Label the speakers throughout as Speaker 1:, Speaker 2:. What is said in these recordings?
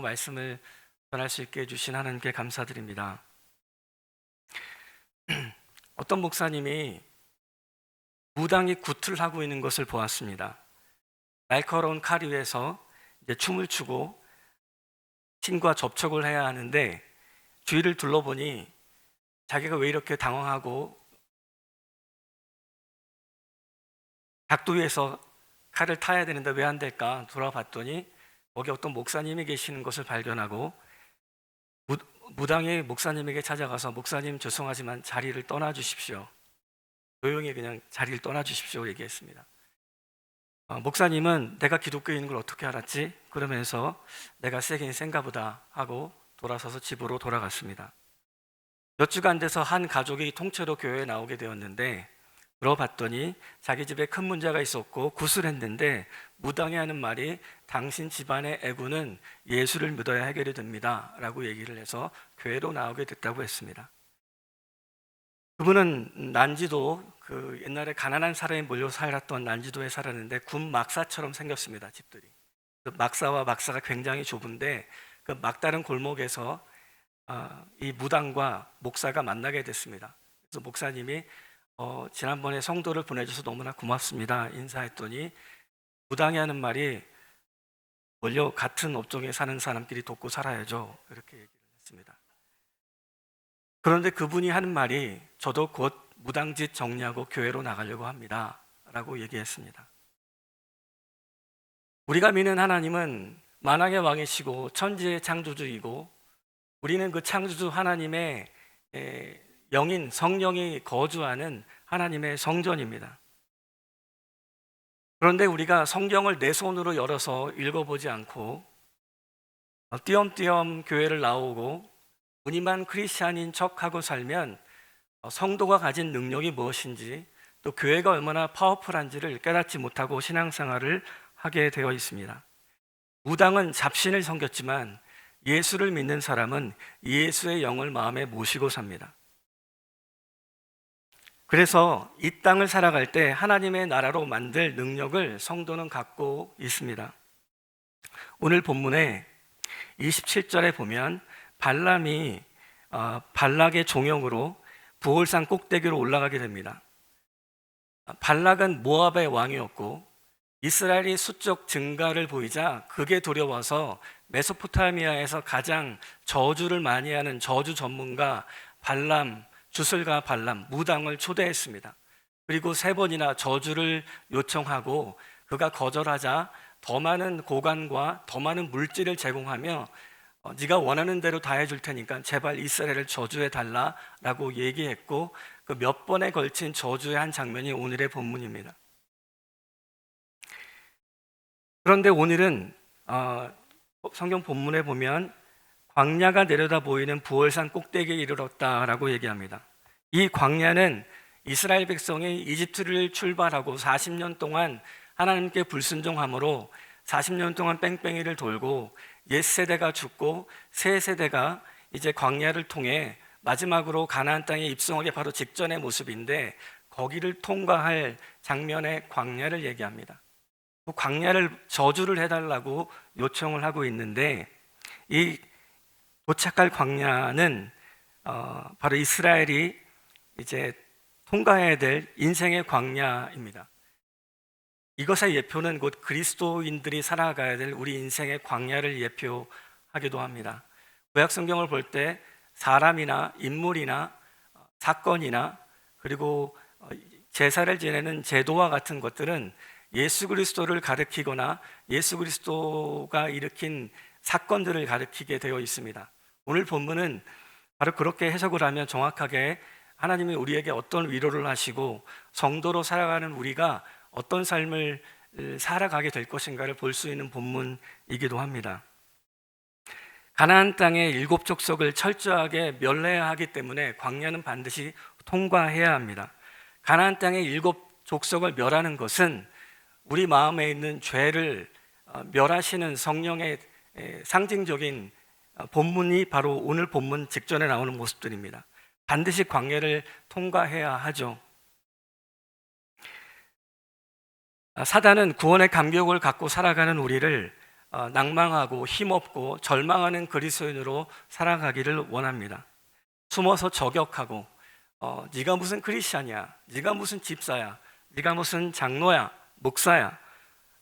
Speaker 1: 말씀을 전할 수 있게 해주신 하나님께 감사드립니다. 어떤 목사님이 무당이 굿을 하고 있는 것을 보았습니다. 날카로운 칼 위에서 이제 춤을 추고 신과 접촉을 해야 하는데 주위를 둘러보니 자기가 왜 이렇게 당황하고 각도 위에서 칼을 타야 되는데 왜 안 될까 돌아봤더니 거기 어떤 목사님이 계시는 것을 발견하고 무당이 목사님에게 찾아가서 목사님 죄송하지만 자리를 떠나 주십시오. 조용히 그냥 자리를 떠나 주십시오 얘기했습니다. 목사님은 내가 기독교인인 걸 어떻게 알았지? 그러면서 내가 세긴 센가 보다 하고 돌아서서 집으로 돌아갔습니다. 몇 주가 안 돼서 한 가족이 통째로 교회에 나오게 되었는데 들어봤더니 자기 집에 큰 문제가 있었고 굿을 했는데 무당이 하는 말이 당신 집안의 애구는 예수를 믿어야 해결이 됩니다 라고 얘기를 해서 교회로 나오게 됐다고 했습니다. 그분은 난지도 옛날에 가난한 사람이 몰려 살았던 난지도에 살았는데 군 막사처럼 생겼습니다. 집들이. 막사와 막사가 굉장히 좁은데 그 막다른 골목에서 이 무당과 목사가 만나게 됐습니다. 그래서 목사님이 지난번에 성도를 보내줘서 너무나 고맙습니다 인사했더니 무당이 하는 말이 원래 같은 업종에 사는 사람끼리 돕고 살아야죠 이렇게 얘기를 했습니다. 그런데 그분이 하는 말이 저도 곧 무당짓 정리하고 교회로 나가려고 합니다 라고 얘기했습니다. 우리가 믿는 하나님은 만왕의 왕이시고 천지의 창조주이고 우리는 그 창조주 하나님의 영인 성령이 거주하는 하나님의 성전입니다. 그런데 우리가 성경을 내 손으로 열어서 읽어보지 않고 띄엄띄엄 교회를 나오고 무늬만 크리스찬인 척하고 살면 성도가 가진 능력이 무엇인지 또 교회가 얼마나 파워풀한지를 깨닫지 못하고 신앙생활을 하게 되어 있습니다. 무당은 잡신을 섬겼지만 예수를 믿는 사람은 예수의 영을 마음에 모시고 삽니다. 그래서 이 땅을 살아갈 때 하나님의 나라로 만들 능력을 성도는 갖고 있습니다. 오늘 본문에 27절에 보면 발람이 발락의 종용으로 부올산 꼭대기로 올라가게 됩니다. 발락은 모압의 왕이었고 이스라엘이 수적 증가를 보이자 극에 두려워서 메소포타미아에서 가장 저주를 많이 하는 저주 전문가 발람, 주술가 발람, 무당을 초대했습니다. 그리고 3번이나 저주를 요청하고 그가 거절하자 더 많은 고관과 더 많은 물질을 제공하며 네가 원하는 대로 다 해줄 테니까 제발 이스라엘을 저주해 달라라고 얘기했고 그 몇 번에 걸친 저주의 한 장면이 오늘의 본문입니다. 그런데 오늘은 성경 본문에 보면 광야가 내려다 보이는 부올산 꼭대기에 이르렀다라고 얘기합니다. 이 광야는 이스라엘 백성이 이집트를 출발하고 40년 동안 하나님께 불순종함으로 40년 동안 뺑뺑이를 돌고 옛세대가 죽고 새 세대가 이제 광야를 통해 마지막으로 가나안 땅에 입성하기 바로 직전의 모습인데 거기를 통과할 장면의 광야를 얘기합니다. 그 광야를 저주를 해달라고 요청을 하고 있는데 이 도착할 광야는 바로 이스라엘이 이제 통과해야 될 인생의 광야입니다. 이것의 예표는 곧 그리스도인들이 살아가야 될 우리 인생의 광야를 예표하기도 합니다. 구약 성경을 볼 때 사람이나 인물이나 사건이나 그리고 제사를 지내는 제도와 같은 것들은 예수 그리스도를 가리키거나 예수 그리스도가 일으킨 사건들을 가리키게 되어 있습니다. 오늘 본문은 바로 그렇게 해석을 하면 정확하게 하나님이 우리에게 어떤 위로를 하시고 성도로 살아가는 우리가 어떤 삶을 살아가게 될 것인가를 볼 수 있는 본문이기도 합니다. 가나안 땅의 7 족속을 철저하게 멸해야 하기 때문에 광야는 반드시 통과해야 합니다. 가나안 땅의 7 족속을 멸하는 것은 우리 마음에 있는 죄를 멸하시는 성령의 상징적인 본문이 바로 오늘 본문 직전에 나오는 모습들입니다. 반드시 광야를 통과해야 하죠. 사단은 구원의 감격을 갖고 살아가는 우리를 낭망하고 힘없고 절망하는 그리스도인으로 살아가기를 원합니다. 숨어서 저격하고 네가 무슨 크리스찬이야, 네가 무슨 집사야, 네가 무슨 장로야, 목사야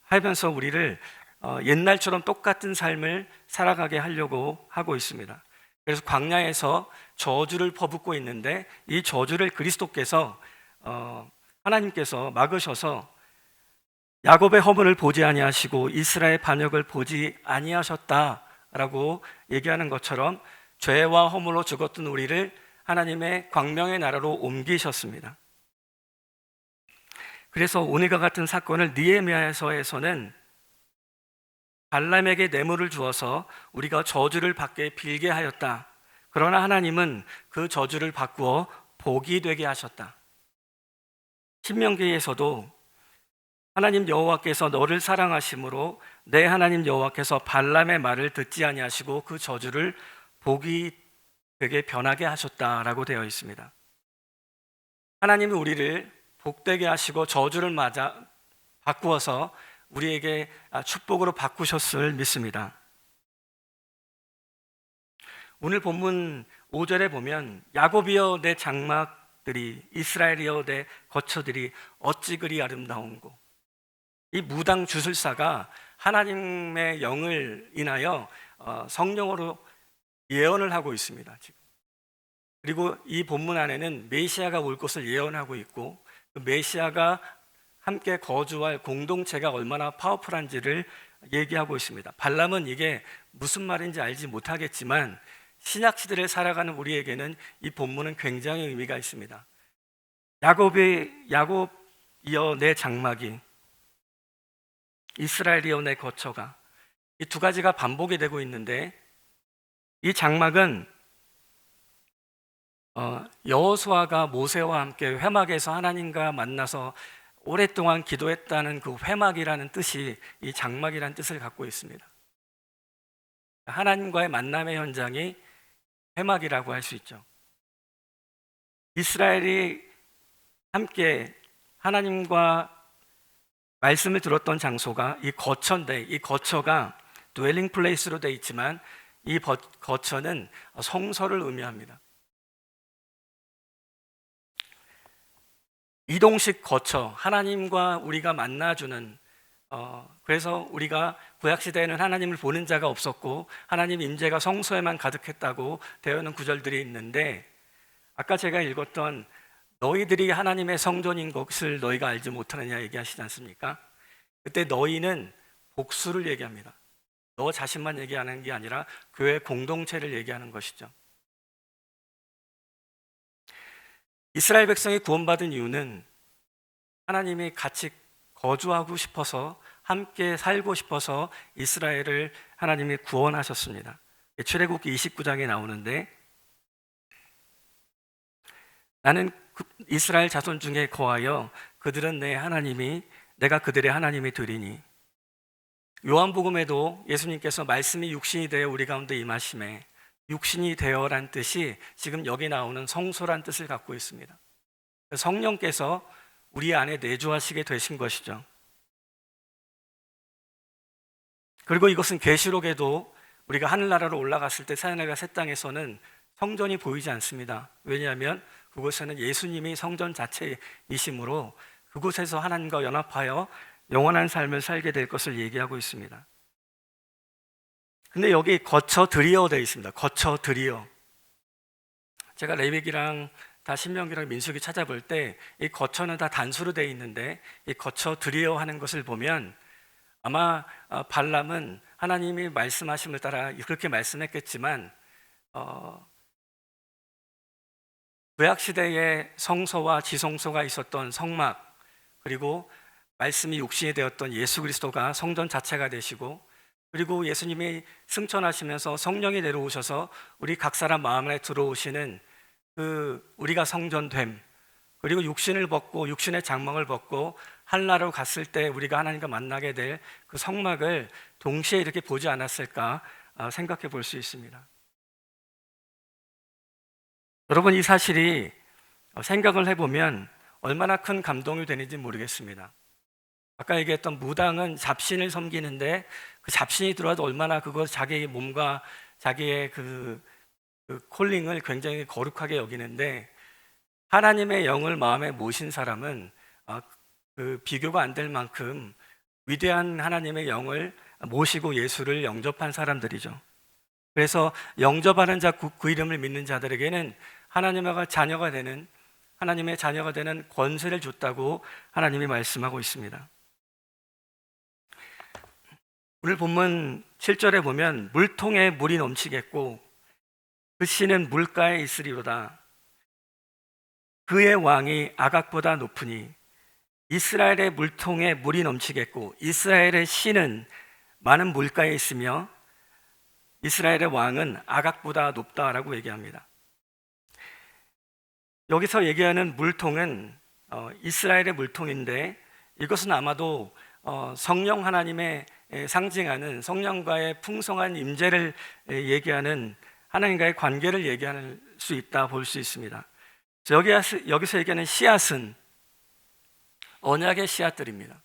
Speaker 1: 하면서 우리를 옛날처럼 똑같은 삶을 살아가게 하려고 하고 있습니다. 그래서 광야에서 저주를 퍼붓고 있는데 이 저주를 그리스도께서 하나님께서 막으셔서 야곱의 허물을 보지 아니하시고 이스라엘 반역을 보지 아니하셨다라고 얘기하는 것처럼 죄와 허물로 죽었던 우리를 하나님의 광명의 나라로 옮기셨습니다. 그래서 오늘과 같은 사건을 느헤미야서에서는 발람에게 뇌물을 주어서 우리가 저주를 받게 빌게 하였다. 그러나 하나님은 그 저주를 바꾸어 복이 되게 하셨다. 신명기에서도 하나님 여호와께서 너를 사랑하심으로 내 하나님 여호와께서 발람의 말을 듣지 아니하시고 그 저주를 복이 되게 변하게 하셨다라고 되어 있습니다. 하나님은 우리를 복되게 하시고 저주를 바꾸어서 우리에게 축복으로 바꾸셨을 믿습니다. 오늘 본문 5절에 보면 야곱이여 내 장막들이 이스라엘이여 내 거처들이 어찌 그리 아름다운고, 이 무당 주술사가 하나님의 영을 인하여 성령으로 예언을 하고 있습니다. 지금. 그리고 이 본문 안에는 메시아가 올 것을 예언하고 있고 그 메시아가 함께 거주할 공동체가 얼마나 파워풀한지를 얘기하고 있습니다. 발람은 이게 무슨 말인지 알지 못하겠지만 신약 시대를 살아가는 우리에게는 이 본문은 굉장히 의미가 있습니다. 야곱이여 내 장막이 이스라엘이여 내 거처가, 이 두 가지가 반복이 되고 있는데 이 장막은 여호수아가 모세와 함께 회막에서 하나님과 만나서 오랫동안 기도했다는 그 회막이라는 뜻이 이 장막이라는 뜻을 갖고 있습니다. 하나님과의 만남의 현장이 회막이라고 할 수 있죠. 이스라엘이 함께 하나님과 말씀을 들었던 장소가 이 거처인데 이 거처가 드웰링 플레이스로 되어 있지만 이 거처는 성서를 의미합니다. 이동식 거처, 하나님과 우리가 만나주는 그래서 우리가 구약시대에는 하나님을 보는 자가 없었고 하나님 임재가 성소에만 가득했다고 되어 있는 구절들이 있는데 아까 제가 읽었던 너희들이 하나님의 성전인 것을 너희가 알지 못하느냐 얘기하시지 않습니까? 그때 너희는 복수를 얘기합니다. 너 자신만 얘기하는 게 아니라 교회 공동체를 얘기하는 것이죠. 이스라엘 백성이 구원받은 이유는 하나님이 같이 거주하고 싶어서 함께 살고 싶어서 이스라엘을 하나님이 구원하셨습니다. 출애굽기 29장에 나오는데 나는 이스라엘 자손 중에 거하여 그들은 내 하나님이 내가 그들의 하나님이 되리니. 요한복음에도 예수님께서 말씀이 육신이 되어 우리 가운데 임하심에 육신이 되어란 뜻이 지금 여기 나오는 성소란 뜻을 갖고 있습니다. 성령께서 우리 안에 내주하시게 되신 것이죠. 그리고 이것은 계시록에도 우리가 하늘나라로 올라갔을 때 새하늘과 새 땅에서는 성전이 보이지 않습니다. 왜냐하면 그곳에는 예수님이 성전 자체이시므로 그곳에서 하나님과 연합하여 영원한 삶을 살게 될 것을 얘기하고 있습니다. 근데 여기 거처들이여 되어 있습니다. 거처들이여. 제가 레위기랑 다 신명기랑 민수기 찾아볼 때 이 거처는 다 단수로 되어 있는데 이 거처들이여 하는 것을 보면 아마 발람은 하나님이 말씀하심을 따라 그렇게 말씀했겠지만 구약시대에 성소와 지성소가 있었던 성막, 그리고 말씀이 육신이 되었던 예수 그리스도가 성전 자체가 되시고, 그리고 예수님이 승천하시면서 성령이 내려오셔서 우리 각 사람 마음 안에 들어오시는 그 우리가 성전됨, 그리고 육신을 벗고 육신의 장막을 벗고 하늘나라로 갔을 때 우리가 하나님과 만나게 될 그 성막을 동시에 이렇게 보지 않았을까 생각해 볼 수 있습니다. 여러분, 이 사실이 생각을 해보면 얼마나 큰 감동이 되는지 모르겠습니다. 아까 얘기했던 무당은 잡신을 섬기는데 그 잡신이 들어와도 얼마나 그거 자기의 몸과 자기의 그 콜링을 굉장히 거룩하게 여기는데 하나님의 영을 마음에 모신 사람은 그 비교가 안 될 만큼 위대한 하나님의 영을 모시고 예수를 영접한 사람들이죠. 그래서 영접하는 자, 그 이름을 믿는 자들에게는 하나님의 자녀가 되는 권세를 줬다고 하나님이 말씀하고 있습니다. 오늘 본문 7절에 보면 물통에 물이 넘치겠고 그 씨는 물가에 있으리로다. 그의 왕이 아각보다 높으니 이스라엘의 물통에 물이 넘치겠고 이스라엘의 씨는 많은 물가에 있으며 이스라엘의 왕은 아각보다 높다라고 얘기합니다. 여기서 얘기하는 물통은 이스라엘의 물통인데 이것은 아마도 성령 하나님의 상징하는 성령과의 풍성한 임재를 얘기하는 하나님과의 관계를 얘기할 수 있다 볼 수 있습니다. 여기서 얘기하는 씨앗은 언약의 씨앗들입니다.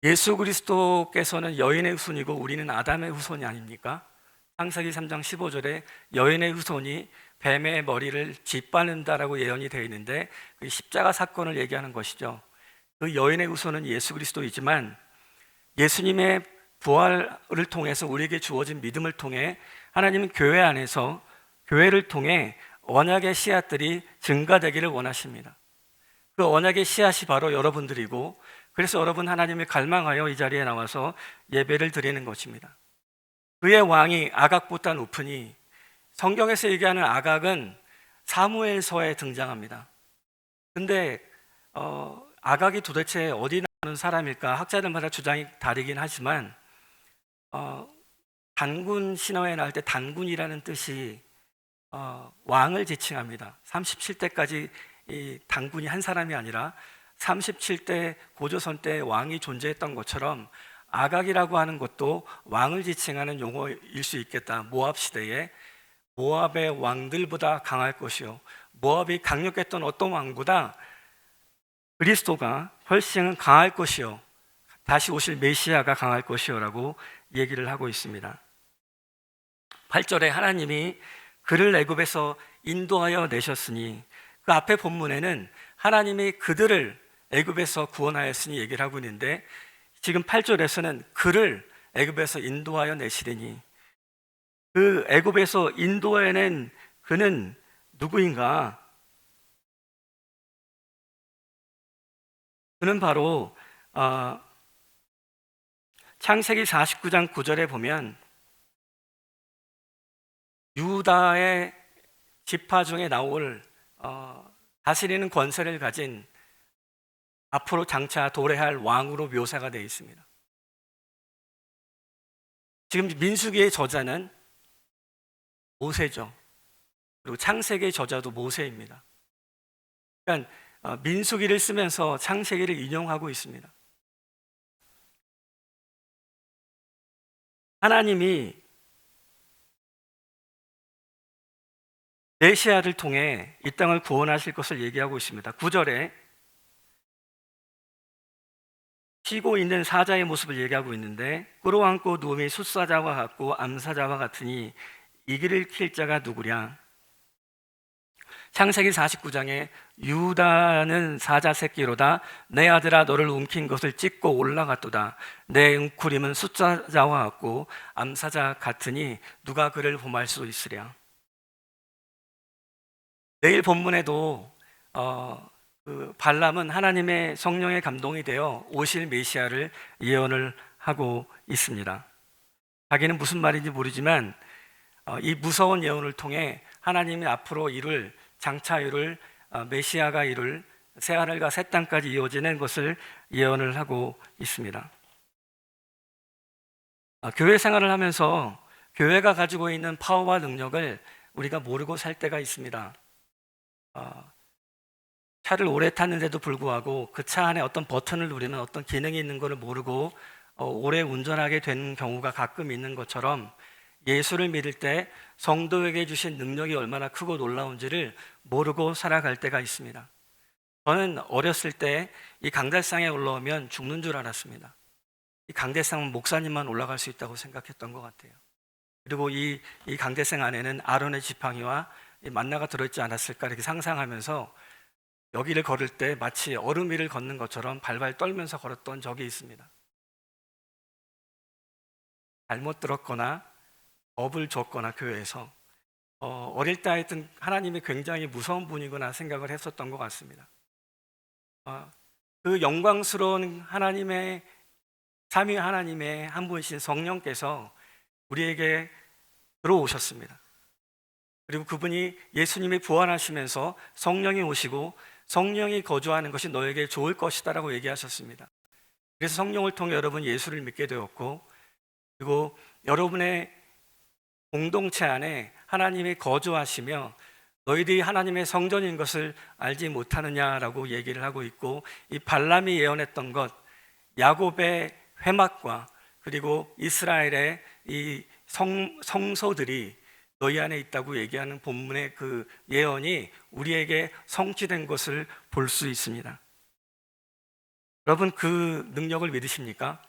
Speaker 1: 예수 그리스도께서는 여인의 후손이고 우리는 아담의 후손이 아닙니까? 창세기 3장 15절에 여인의 후손이 뱀의 머리를 짓밟는다라고 예언이 되어 있는데 그 십자가 사건을 얘기하는 것이죠. 그 여인의 후손은 예수 그리스도이지만 예수님의 부활을 통해서 우리에게 주어진 믿음을 통해 하나님은 교회 안에서 교회를 통해 언약의 씨앗들이 증가되기를 원하십니다. 그 언약의 씨앗이 바로 여러분들이고 그래서 여러분 하나님을 갈망하여 이 자리에 나와서 예배를 드리는 것입니다. 그의 왕이 아각보다 높으니 성경에서 얘기하는 아각은 사무엘서에 등장합니다. 근데 아각이 도대체 어디 나오는 사람일까? 학자들마다 주장이 다르긴 하지만 단군 신화에 나올 때 단군이라는 뜻이 왕을 지칭합니다. 37대까지 이 단군이 한 사람이 아니라 37대 고조선 때 왕이 존재했던 것처럼 아각이라고 하는 것도 왕을 지칭하는 용어일 수 있겠다. 모압 시대에 모압의 왕들보다 강할 것이요 모압이 강력했던 어떤 왕보다 그리스도가 훨씬 강할 것이요 다시 오실 메시아가 강할 것이요 라고 얘기를 하고 있습니다. 8절에 하나님이 그를 애굽에서 인도하여 내셨으니 그 앞에 본문에는 하나님이 그들을 애굽에서 구원하였으니 얘기를 하고 있는데 지금 8절에서는 그를 애굽에서 인도하여 내시리니 그 애굽에서 인도해낸 그는 누구인가? 그는 바로 창세기 49장 9절에 보면 유다의 지파 중에 나올 다스리는 권세를 가진 앞으로 장차 도래할 왕으로 묘사가 되어 있습니다. 지금 민수기의 저자는 모세죠. 그리고 창세기의 저자도 모세입니다. 그러니까 민수기를 쓰면서 창세기를 인용하고 있습니다. 하나님이 메시아를 통해 이 땅을 구원하실 것을 얘기하고 있습니다. 9절에 쉬고 있는 사자의 모습을 얘기하고 있는데 끌어안고 누움이 숫사자와 같고 암사자와 같으니 이 길을 킬 자가 누구랴? 창세기 49장에 유다는 사자 새끼로다 내 아들아 너를 움킨 것을 찢고 올라갔도다 내 응쿠림은 숫사자와 같고 암사자 같으니 누가 그를 범할 수 있으랴? 내일 본문에도 그 발람은 하나님의 성령의 감동이 되어 오실 메시아를 예언을 하고 있습니다. 자기는 무슨 말인지 모르지만 이 무서운 예언을 통해 하나님이 앞으로 이룰 장차 이룰 메시아가 이룰 새하늘과 새 땅까지 이어지는 것을 예언을 하고 있습니다. 교회 생활을 하면서 교회가 가지고 있는 파워와 능력을 우리가 모르고 살 때가 있습니다. 차를 오래 탔는데도 불구하고 그 차 안에 어떤 버튼을 누르면 어떤 기능이 있는 것을 모르고 오래 운전하게 되는 경우가 가끔 있는 것처럼 예수를 믿을 때 성도에게 주신 능력이 얼마나 크고 놀라운지를 모르고 살아갈 때가 있습니다. 저는 어렸을 때 이 강대상에 올라오면 죽는 줄 알았습니다. 이 강대상은 목사님만 올라갈 수 있다고 생각했던 것 같아요. 그리고 이 강대상 안에는 아론의 지팡이와 이 만나가 들어있지 않았을까 이렇게 상상하면서 여기를 걸을 때 마치 얼음 위를 걷는 것처럼 발발 떨면서 걸었던 적이 있습니다. 잘못 들었거나 업을 줬거나 교회에서 어릴 때 하여튼 하나님이 굉장히 무서운 분이구나 생각을 했었던 것 같습니다. 그 영광스러운 하나님의 삼위 하나님의 한 분이신 성령께서 우리에게 들어오셨습니다. 그리고 그분이 예수님이 부활하시면서 성령이 오시고 성령이 거주하는 것이 너에게 좋을 것이다 라고 얘기하셨습니다. 그래서 성령을 통해 여러분 예수를 믿게 되었고, 그리고 여러분의 공동체 안에 하나님이 거주하시며 너희들이 하나님의 성전인 것을 알지 못하느냐라고 얘기를 하고 있고, 이 발람이 예언했던 것, 야곱의 회막과 그리고 이스라엘의 이 성소들이 너희 안에 있다고 얘기하는 본문의 그 예언이 우리에게 성취된 것을 볼 수 있습니다. 여러분, 그 능력을 믿으십니까?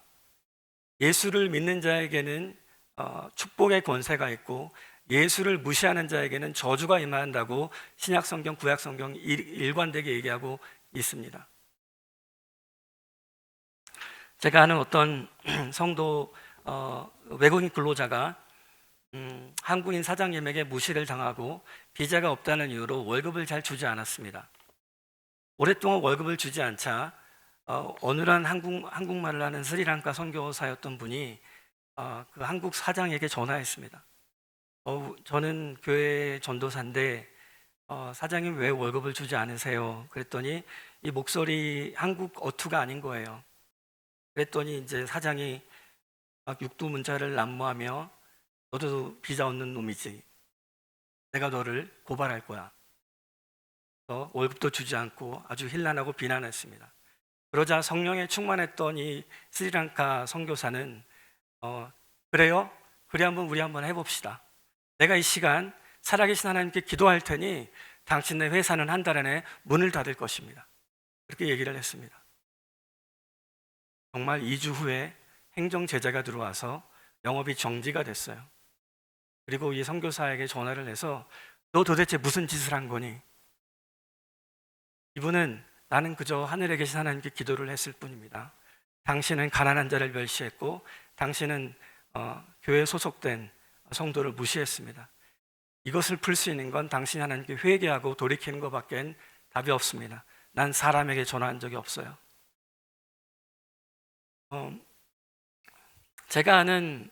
Speaker 1: 예수를 믿는 자에게는 축복의 권세가 있고, 예수를 무시하는 자에게는 저주가 임한다고 신약성경, 구약성경 일관되게 얘기하고 있습니다. 제가 아는 어떤 성도 외국인 근로자가 한국인 사장님에게 무시를 당하고 비자가 없다는 이유로 월급을 잘 주지 않았습니다. 오랫동안 월급을 주지 않자 어느한 한국말을 하는 스리랑카 선교사였던 분이 그 한국 사장에게 전화했습니다. 저는 교회 전도사인데 사장님 왜 월급을 주지 않으세요? 그랬더니 이 목소리 한국 어투가 아닌 거예요. 그랬더니 이제 사장이 막 육두문자를 난무하며 너도 비자 없는 놈이지. 내가 너를 고발할 거야. 월급도 주지 않고 아주 힐난하고 비난했습니다. 그러자 성령에 충만했던 이 스리랑카 선교사는 그래요? 그래 우리 한번 해봅시다. 내가 이 시간 살아계신 하나님께 기도할 테니 당신네 회사는 한 달 안에 문을 닫을 것입니다. 그렇게 얘기를 했습니다. 정말 2주 후에 행정 제재가 들어와서 영업이 정지가 됐어요. 그리고 이 선교사에게 전화를 해서 너 도대체 무슨 짓을 한 거니? 이분은 나는 그저 하늘에 계신 하나님께 기도를 했을 뿐입니다. 당신은 가난한 자를 멸시했고 당신은 교회에 소속된 성도를 무시했습니다. 이것을 풀 수 있는 건 당신이 하나님께 회개하고 돌이키는 것밖엔 답이 없습니다. 난 사람에게 전화한 적이 없어요. 제가 아는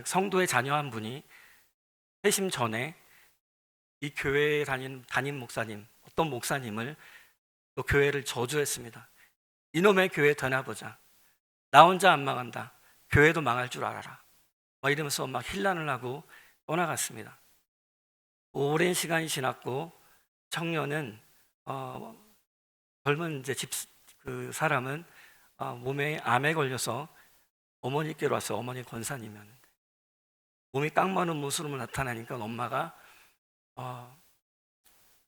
Speaker 1: 성도의 자녀 한 분이 회심 전에 이 교회에 담임 목사님, 어떤 목사님을 또 교회를 저주했습니다. 이놈의 교회 떠나보자. 나 혼자 안 망한다. 교회도 망할 줄 알아라. 막 이러면서 막 힐난을 하고 떠나갔습니다. 오랜 시간이 지났고 청년은 젊은 이제 그 사람은 몸에 암에 걸려서 어머니께로 왔어요. 어머니 권사님이었는데 몸이 깡마른 모습으로 나타나니까 엄마가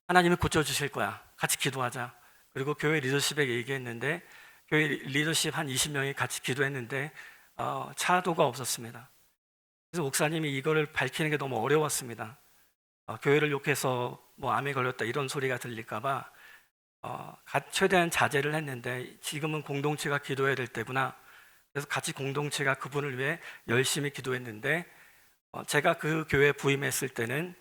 Speaker 1: 하나님이 고쳐주실 거야. 같이 기도하자. 그리고 교회 리더십에게 얘기했는데 교회 리더십 한 20명이 같이 기도했는데 차도가 없었습니다. 그래서 목사님이 이거를 밝히는 게 너무 어려웠습니다. 교회를 욕해서 뭐 암에 걸렸다 이런 소리가 들릴까봐 최대한 자제를 했는데 지금은 공동체가 기도해야 될 때구나. 그래서 같이 공동체가 그분을 위해 열심히 기도했는데 제가 그 교회에 부임했을 때는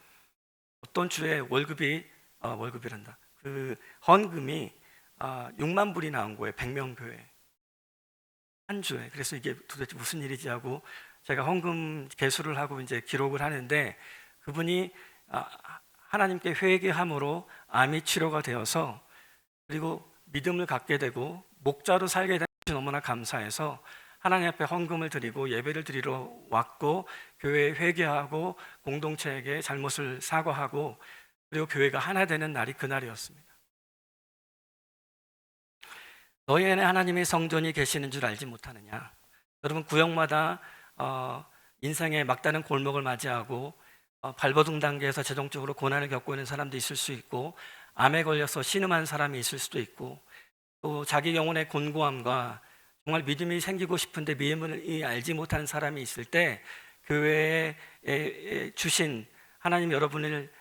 Speaker 1: 어떤 주에 월급이란다. 그 헌금이 6만 불이 나온 거예요. 100명 교회 한 주에. 그래서 이게 도대체 무슨 일이지 하고 제가 헌금 개수를 하고 이제 기록을 하는데 그분이 하나님께 회개함으로 암이 치료가 되어서 그리고 믿음을 갖게 되고 목자로 살게 된 것이 너무나 감사해서 하나님 앞에 헌금을 드리고 예배를 드리러 왔고 교회에 회개하고 공동체에게 잘못을 사과하고 그리고 교회가 하나 되는 날이 그날이었습니다. 너희 안에 하나님의 성전이 계시는 줄 알지 못하느냐? 여러분 구역마다 인생의 막다른 골목을 맞이하고 발버둥 단계에서 재정적으로 고난을 겪고 있는 사람도 있을 수 있고 암에 걸려서 신음한 사람이 있을 수도 있고, 또 자기 영혼의 곤고함과 정말 믿음이 생기고 싶은데 믿음을 알지 못하는 사람이 있을 때 교회에 주신 하나님 여러분을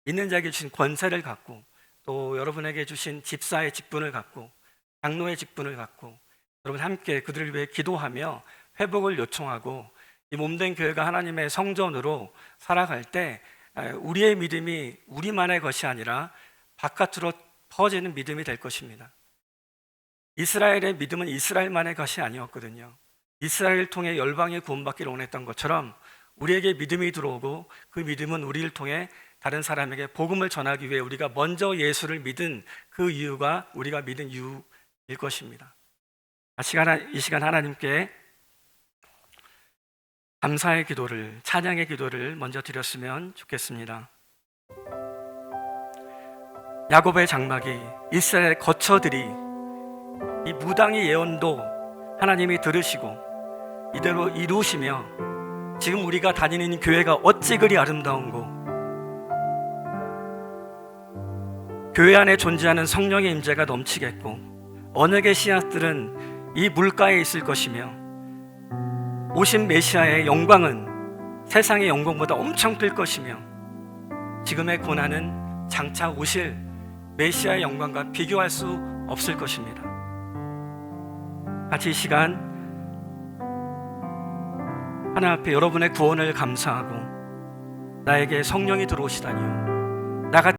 Speaker 1: 믿는 자에게 주신 권세를 갖고, 또 여러분에게 주신 집사의 직분을 갖고, 장로의 직분을 갖고 여러분 함께 그들을 위해 기도하며 회복을 요청하고 이 몸된 교회가 하나님의 성전으로 살아갈 때 우리의 믿음이 우리만의 것이 아니라 바깥으로 퍼지는 믿음이 될 것입니다. 이스라엘의 믿음은 이스라엘만의 것이 아니었거든요. 이스라엘을 통해 열방에 구원받기를 원했던 것처럼 우리에게 믿음이 들어오고 그 믿음은 우리를 통해 다른 사람에게 복음을 전하기 위해 우리가 먼저 예수를 믿은 그 이유가 우리가 믿은 이유일 것입니다. 이 시간 하나님께 감사의 기도를, 찬양의 기도를 먼저 드렸으면 좋겠습니다. 야곱의 장막이, 이스라엘의 거처들이 이 무당의 예언도 하나님이 들으시고 이대로 이루시며 지금 우리가 다니는 교회가 어찌 그리 아름다운고, 교회 안에 존재하는 성령의 임재가 넘치겠고 언약의 씨앗들은 이 물가에 있을 것이며 오신 메시아의 영광은 세상의 영광보다 엄청 클 것이며 지금의 고난은 장차 오실 메시아의 영광과 비교할 수 없을 것입니다. 같이 이 시간 하나님 앞에 여러분의 구원을 감사하고 나에게 성령이 들어오시다니요,